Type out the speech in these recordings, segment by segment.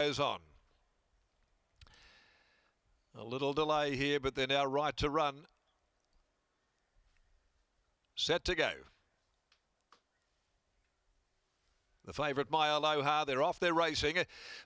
goes on. A little delay here, but they're now right to run. Set to go. The favourite, Mai Aloha, they're off, they're racing.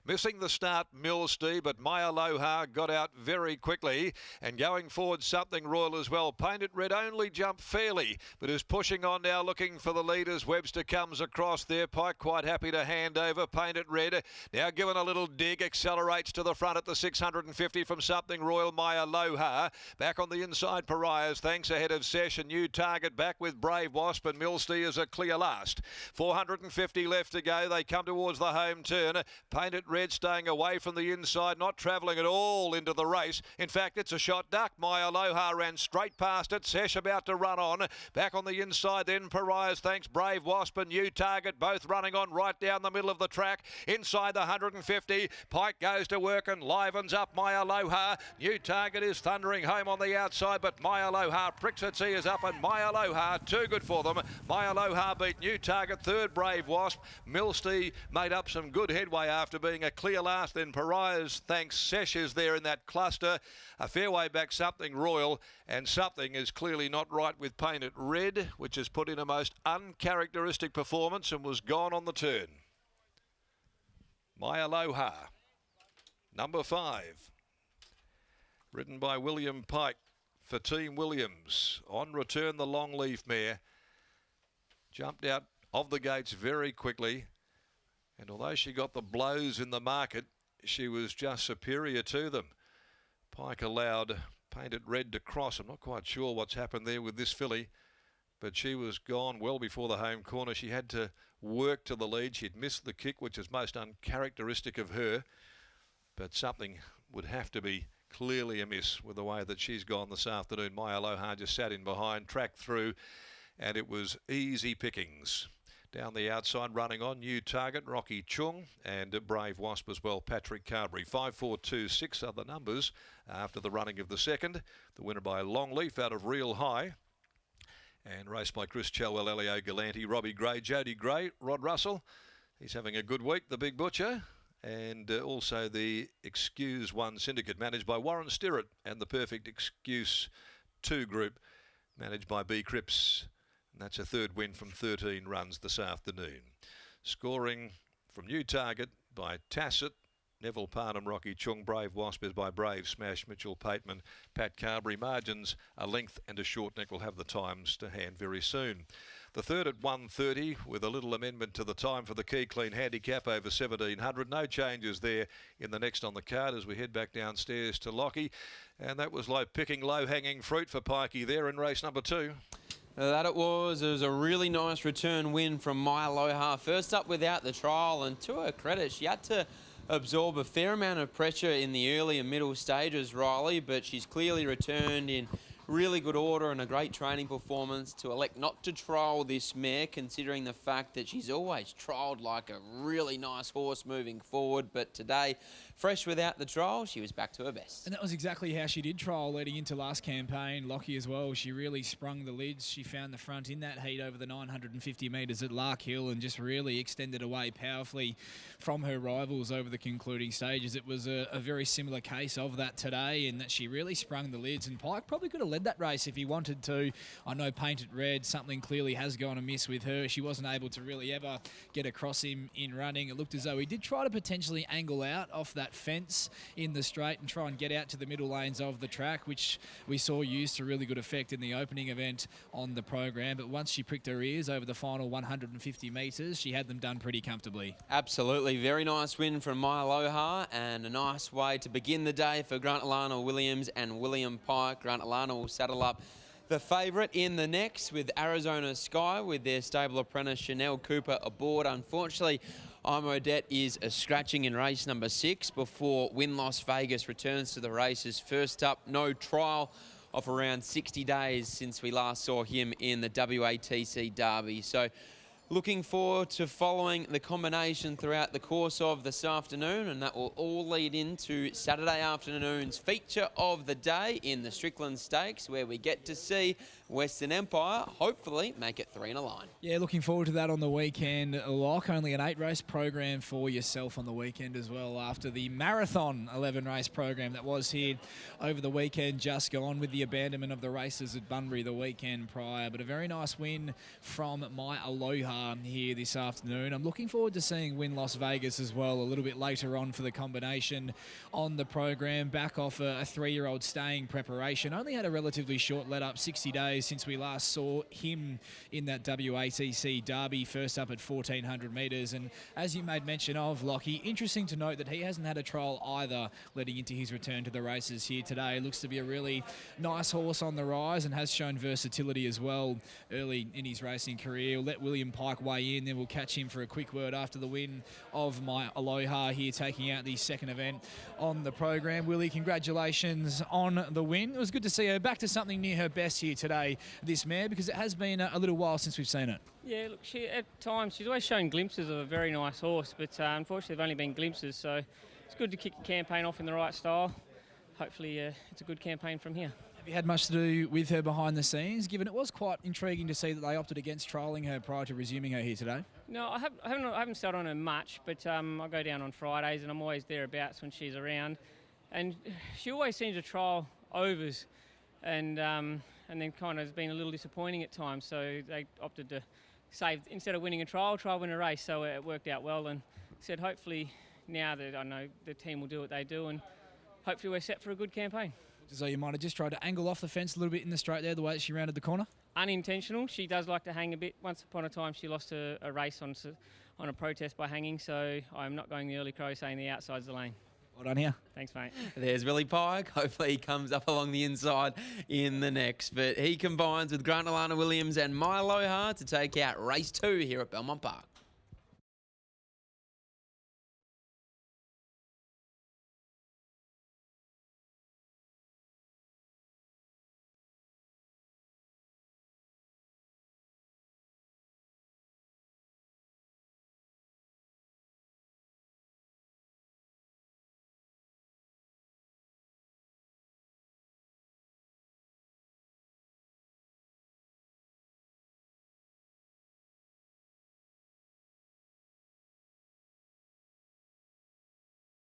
Missing the start, Millstee, but Mai Aloha got out very quickly. And going forward, Something Royal as well. Painted Red only jumped fairly, but is pushing on now, looking for the leaders. Webster comes across there. Pike quite happy to hand over. Painted Red now given a little dig, accelerates to the front at the 650 from Something Royal. Mai Aloha back on the inside. Pariahs, thanks, ahead of Session. New target back with Brave Wasp, and Millstee is a clear last. 450 left to go. They come towards the home turn. Painted Red staying away from the inside, not travelling at all into the race. In fact, it's a shot duck. Mai Aloha ran straight past it. Sesh about to run on. Back on the inside then, Pariahs, thanks, Brave Wasp and New Target, both running on right down the middle of the track. Inside the 150, Pike goes to work and livens up Mai Aloha. New Target is thundering home on the outside, but Mai Aloha pricks its ears up, and Mai Aloha too good for them. Mai Aloha beat New Target, third Brave Wasp. Millstee made up some good headway after being a clear last. Then Pariahs, thanks, Sesh is there in that cluster. A fair way back, Something Royal, and Something is clearly not right with Painted Red, which has put in a most uncharacteristic performance and was gone on the turn. Mai Aloha, number 5, ridden by William Pike for Team Williams. On return, the Longleaf mare jumped out of the gates very quickly, and although she got the blows in the market, she was just superior to them. Pike allowed Painted Red to cross. I'm not quite sure what's happened there with this filly, but she was gone well before the home corner. She had to work to the lead. She'd missed the kick, which is most uncharacteristic of her, but something would have to be clearly amiss with the way that she's gone this afternoon. Mai Aloha just sat in behind, tracked through, and it was easy pickings. Down the outside, running on, New Target, Rocky Chung, and Brave Wasp as well, Patrick Carberry. 5, 4, 2, 6 are the numbers after the running of the second. The winner by Longleaf out of Real High, and raced by Chris Chelwell, Elio Galanti, Robbie Gray, Jody Gray, Rod Russell. He's having a good week, the big butcher. And also the Excuse One Syndicate, managed by Warren Stirrett, and the Perfect Excuse 2 group, managed by B. Cripps. And that's a third win from 13 runs this afternoon. Scoring from New Target by Tassett, Neville Parnham, Rocky Chung. Brave Wasp is by Brave Smash, Mitchell Pateman, Pat Carberry. Margins, a length and a short neck. Will have the times to hand very soon. The third at 1:30 with a little amendment to the time for the Key Clean handicap over 1700. No changes there in the next on the card as we head back downstairs to Lockie. And that was picking low-hanging fruit for Pikey there in race number 2. That it was a really nice return win from Mai Aloha. First up without the trial, and to her credit, she had to absorb a fair amount of pressure in the early and middle stages, Riley, but she's clearly returned in really good order and a great training performance to elect not to trial this mare, considering the fact that she's always trialled like a really nice horse moving forward. But today, fresh without the trial, she was back to her best. And that was exactly how she did trial leading into last campaign. Lockie as well, she really sprung the lids. She found the front in that heat over the 950 metres at Lark Hill and just really extended away powerfully from her rivals over the concluding stages. It was a very similar case of that today, in that she really sprung the lids, and Pike probably could have led that race if he wanted to. I know Painted Red, something clearly has gone amiss with her. She wasn't able to really ever get across him in running. It looked as though he did try to potentially angle out off that fence in the straight and try and get out to the middle lanes of the track, which we saw used to really good effect in the opening event on the program. But once she pricked her ears over the final 150 metres, she had them done pretty comfortably. Absolutely. Very nice win from Mai Aloha, and a nice way to begin the day for Grant Alana Williams and William Pike. Grant Alana will saddle up the favourite in the next with Arizona Sky, with their stable apprentice Chanel Cooper aboard. Unfortunately, I'm Odette is a scratching in race number 6 before Win Las Vegas returns to the races. First up, no trial of around 60 days since we last saw him in the WATC Derby. So looking forward to following the combination throughout the course of this afternoon, and that will all lead into Saturday afternoon's feature of the day in the Strickland Stakes, where we get to see Western Empire hopefully make it 3 in a line. Yeah, looking forward to that on the weekend. Lock, only an 8-race program for yourself on the weekend as well after the marathon 11-race program that was here over the weekend just gone with the abandonment of the races at Bunbury the weekend prior. But a very nice win from Mai Aloha here this afternoon. I'm looking forward to seeing Win Las Vegas as well a little bit later on for the combination on the program. Back off a 3-year-old staying preparation. Only had a relatively short let-up, 60 days since we last saw him in that WATC Derby, first up at 1,400 metres. And as you made mention of, Lockie, interesting to note that he hasn't had a trial either leading into his return to the races here today. Looks to be a really nice horse on the rise and has shown versatility as well early in his racing career. We'll let William Pike weigh in, then we'll catch him for a quick word after the win of Mai Aloha here, taking out the second event on the program. Willie, congratulations on the win. It was good to see her back to something near her best here today, this mare, because it has been a little while since we've seen it. Yeah, look, at times she's always shown glimpses of a very nice horse, but unfortunately they've only been glimpses, so it's good to kick the campaign off in the right style. Hopefully it's a good campaign from here. Have you had much to do with her behind the scenes, given it was quite intriguing to see that they opted against trialling her prior to resuming her here today? No, I haven't started on her much, but I go down on Fridays and I'm always thereabouts when she's around. And she always seems to trial overs and then kind of has been a little disappointing at times, so they opted to save, instead of winning a trial, try win a race, so it worked out well. And said hopefully now that I know the team will do what they do, and hopefully we're set for a good campaign. So you might have just tried to angle off the fence a little bit in the straight there, the way that she rounded the corner? Unintentional. She does like to hang a bit. Once upon a time she lost a race on a protest by hanging, so I'm not going the early crow saying the outside's the lane. Well done here. Thanks, mate. There's Willie Pike. Hopefully he comes up along the inside in the next. But he combines with Grant Alana Williams and Mai Aloha to take out race 2 here at Belmont Park.